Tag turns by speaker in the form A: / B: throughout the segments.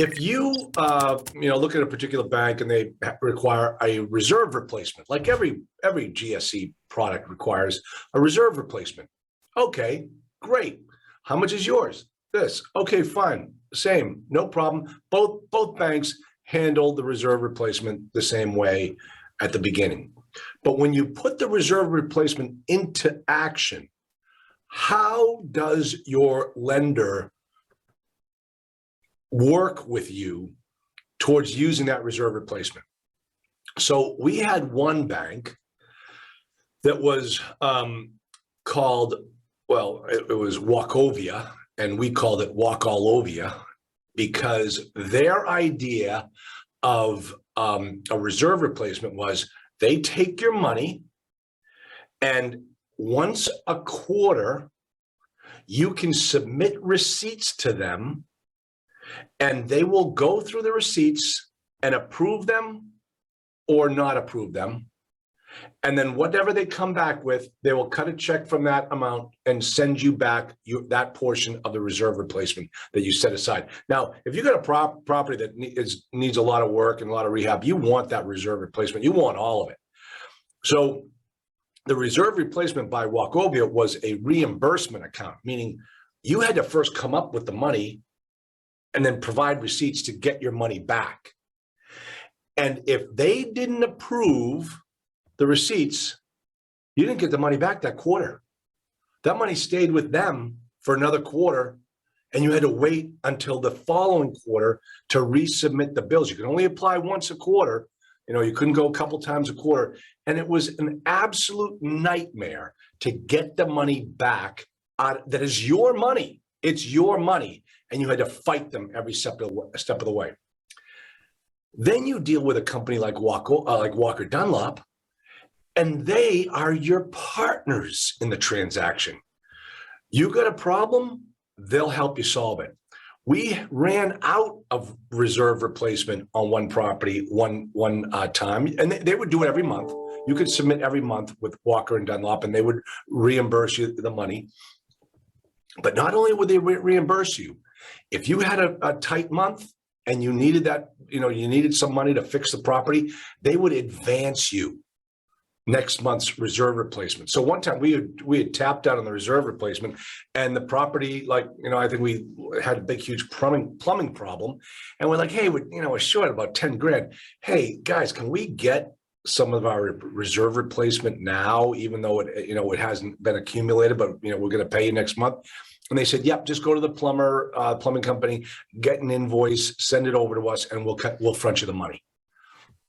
A: If you, look at a particular bank and they require a reserve replacement, like every GSE product requires a reserve replacement. Okay, great. How much is yours? This. Okay, fine. Same, no problem. Both banks handle the reserve replacement the same way at the beginning. But when you put the reserve replacement into action, how does your lender work with you towards using that reserve replacement? So we had one bank that was called, it was Wachovia, and we called it Wachovia, because their idea of a reserve replacement was they take your money, and once a quarter, you can submit receipts to them, and they will go through the receipts and approve them or not approve them. And then whatever they come back with, they will cut a check from that amount and send you back that portion of the reserve replacement that you set aside. Now, if you got a property that needs a lot of work and a lot of rehab, you want that reserve replacement. You want all of it. So the reserve replacement by Wachovia was a reimbursement account, meaning you had to first come up with the money and then provide receipts to get your money back. And if they didn't approve the receipts, you didn't get the money back that quarter. That money stayed with them for another quarter, and you had to wait until the following quarter to resubmit the bills. You could only apply once a quarter. You couldn't go a couple times a quarter. And it was an absolute nightmare to get the money back. That is your money. It's your money. And you had to fight them every step of the way. Then you deal with a company like Walker Dunlop, and they are your partners in the transaction. You got a problem, they'll help you solve it. We ran out of reserve replacement on one property one time, and they would do it every month. You could submit every month with Walker and Dunlop, and they would reimburse you the money. But not only would they reimburse you, if you had a tight month and you needed that, you needed some money to fix the property, they would advance you next month's reserve replacement. So one time we had tapped out on the reserve replacement, and the property, I think we had a big, huge plumbing problem, and we're like, hey, we're short about 10 grand. Hey guys, can we get some of our reserve replacement now, even though it hasn't been accumulated, but we're going to pay you next month? And they said, yep, just go to the plumbing company, get an invoice, send it over to us, and we'll front you the money.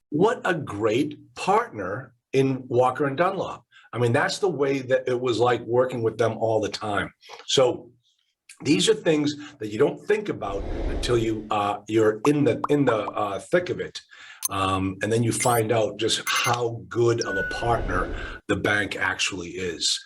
A: What a great partner in Walker and Dunlop. I mean, that's the way that it was like working with them all the time. So these are things that you don't think about until you're in the thick of it. And then you find out just how good of a partner the bank actually is.